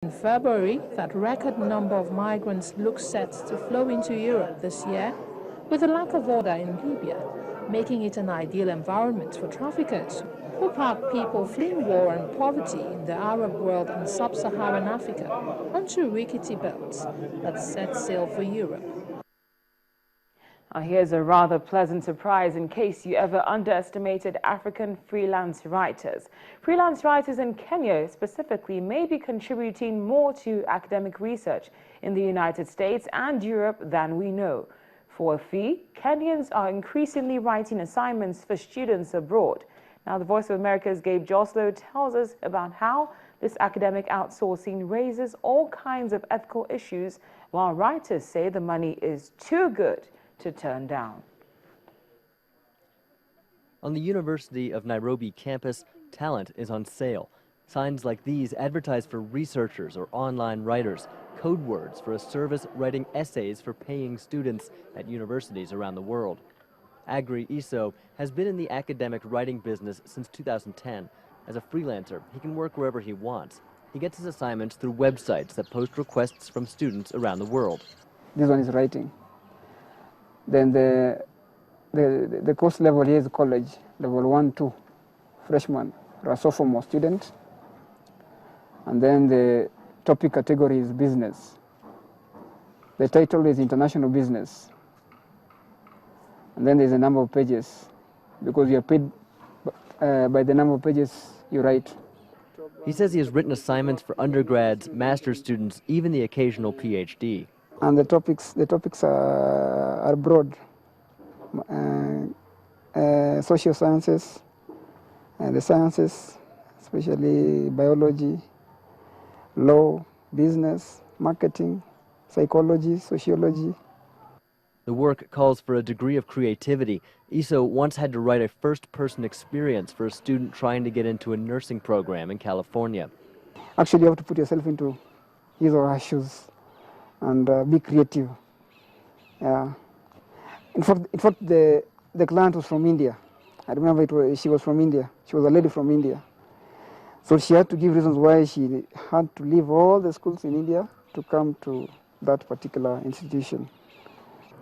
In February, that record number of migrants looks set to flow into Europe this year, with a lack of order in Libya, making it an ideal environment for traffickers who park people fleeing war and poverty in the Arab world and sub-Saharan Africa onto rickety boats that set sail for Europe. Now here's a rather pleasant surprise in case you ever underestimated African freelance writers. Freelance writers in Kenya specifically may be contributing more to academic research in the United States and Europe than we know. For a fee, Kenyans are increasingly writing assignments for students abroad. Now the Voice of America's Gabe Joslow tells us about how this academic outsourcing raises all kinds of ethical issues, while writers say the money is too good to turn down. On the University of Nairobi campus, talent is on sale. Signs like these advertise for researchers or online writers, code words for a service writing essays for paying students at universities around the world. Agri Iso has been in the academic writing business since 2010. As a freelancer, he can work wherever he wants. He gets his assignments through websites that post requests from students around the world. This one is writing. Then the course level here is college, level 1, 2, freshman, or a sophomore student. And then the topic category is business. The title is international business. And then there's a number of pages, because you're paid by the number of pages you write. He says he has written assignments for undergrads, master's students, even the occasional PhD. And the topics are broad. Social sciences, the sciences, especially biology, law, business, marketing, psychology, sociology. The work calls for a degree of creativity. Iso once had to write a first-person experience for a student trying to get into a nursing program in California. Actually, you have to put yourself into his or her shoes and be creative. Yeah. In fact, the client was from India. I remember she was from India. She was a lady from India. So she had to give reasons why she had to leave all the schools in India to come to that particular institution.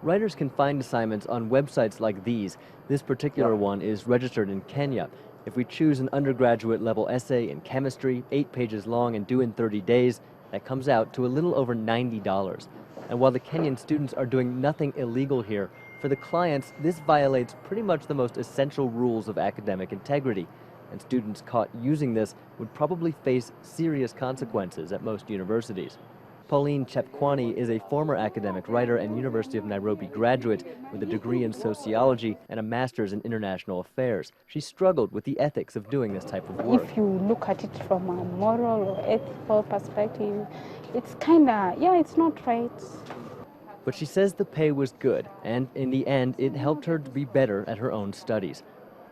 Writers can find assignments on websites like these. This particular one is registered in Kenya. If we choose an undergraduate level essay in chemistry, 8 pages long and due in 30 days, that comes out to a little over $90. And while the Kenyan students are doing nothing illegal here, for the clients, this violates pretty much the most essential rules of academic integrity. And students caught using this would probably face serious consequences at most universities. Pauline Chepkwani is a former academic writer and University of Nairobi graduate with a degree in sociology and a master's in international affairs. She struggled with the ethics of doing this type of work. If you look at it from a moral or ethical perspective, it's kind of, it's not right. But she says the pay was good, and in the end, it helped her to be better at her own studies.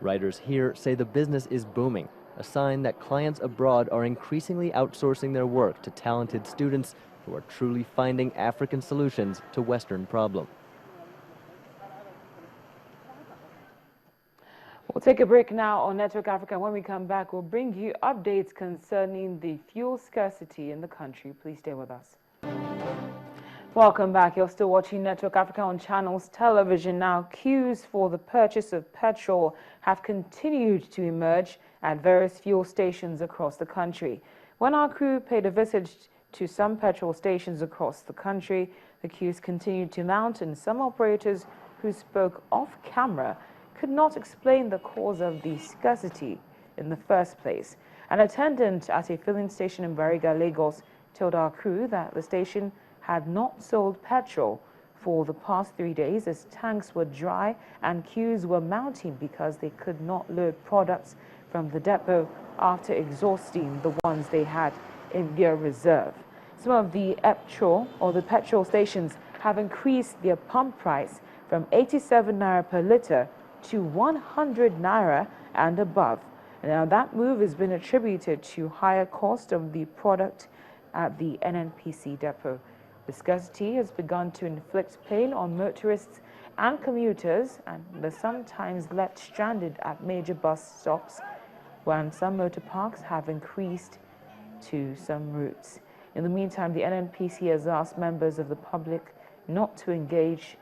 Writers here say the business is booming, a sign that clients abroad are increasingly outsourcing their work to talented students who are truly finding African solutions to Western problems. We'll take a break now on Network Africa. When we come back, we'll bring you updates concerning the fuel scarcity in the country. Please stay with us. Welcome back. You're still watching Network Africa on Channels Television. Now, queues for the purchase of petrol have continued to emerge at various fuel stations across the country. When our crew paid a visit to some petrol stations across the country, the queues continued to mount, and some operators who spoke off camera could not explain the cause of the scarcity in the first place. An attendant at a filling station in Bariga, Lagos, told our crew that the station had not sold petrol for the past 3 days as tanks were dry and queues were mounting because they could not load products from the depot after exhausting the ones they had in their reserve. Some of the petrol stations have increased their pump price from 87 naira per litre to 100 naira and above. Now that move has been attributed to higher cost of the product at the NNPC depot. The scarcity has begun to inflict pain on motorists and commuters, and they're sometimes left stranded at major bus stops when some motor parks have increased to some routes. In the meantime, the NNPC has asked members of the public not to engage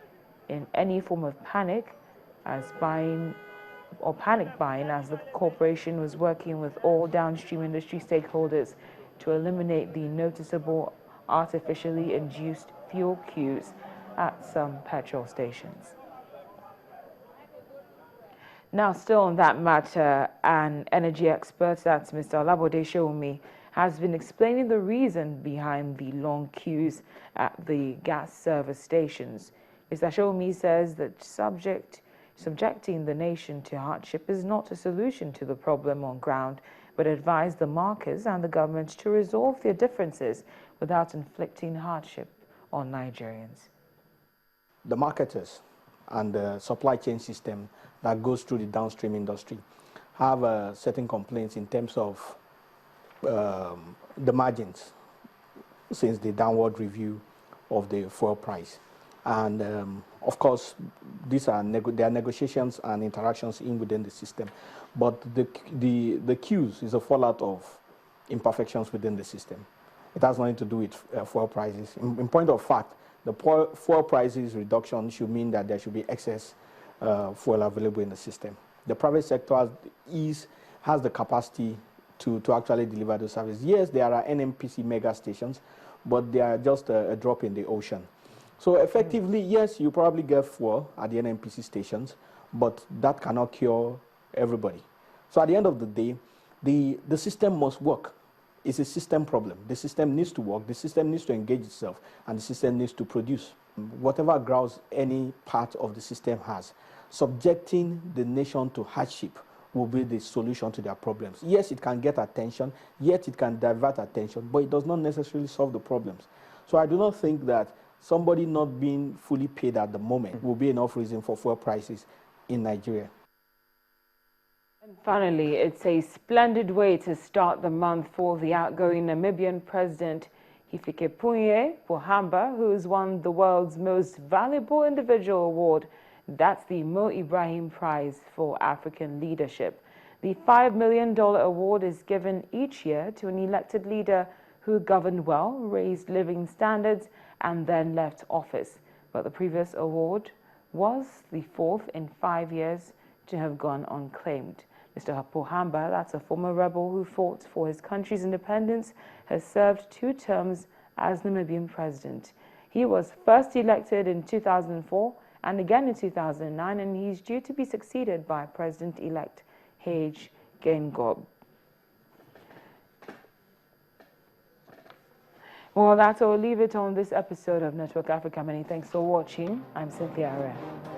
in any form of panic buying, as the corporation was working with all downstream industry stakeholders to eliminate the noticeable artificially induced fuel queues at some petrol stations. Now, still on that matter, an energy expert, that's Mr. Olabode Shoumi, has been explaining the reason behind the long queues at the gas service stations. Mr. Shoumi says that subjecting the nation to hardship is not a solution to the problem on ground, but advised the markets and the government to resolve their differences without inflicting hardship on Nigerians. The marketers and the supply chain system that goes through the downstream industry have certain complaints in terms of the margins since the downward review of the fuel price. And of course, there are negotiations and interactions within the system, but the queues is a fallout of imperfections within the system. It has nothing to do with fuel prices. In point of fact, the fuel prices reduction should mean that there should be excess fuel available in the system. The private sector has the capacity to actually deliver those services. Yes, there are NNPC mega stations, but they are just a drop in the ocean. So effectively, yes, you probably get fuel at the NNPC stations, but that cannot cure everybody. So at the end of the day, the system must work. It's a system problem. The system needs to work, the system needs to engage itself, and the system needs to produce. Whatever grounds any part of the system has, subjecting the nation to hardship will be the solution to their problems. Yes, it can get attention, yet it can divert attention, but it does not necessarily solve the problems. So I do not think that somebody not being fully paid at the moment will be enough reason for fuel prices in Nigeria. And finally, it's a splendid way to start the month for the outgoing Namibian President Hifikepunye Pohamba, who has won the world's most valuable individual award. That's the Mo Ibrahim Prize for African Leadership. The $5 million award is given each year to an elected leader who governed well, raised living standards, and then left office. But the previous award was the fourth in 5 years to have gone unclaimed. Mr. Pohamba, that's a former rebel who fought for his country's independence, has served 2 terms as Namibian president. He was first elected in 2004 and again in 2009, and he's due to be succeeded by President-elect Hage Geingob. Well, that's all. We'll leave it on this episode of Network Africa. Many thanks for watching. I'm Cynthia Araya.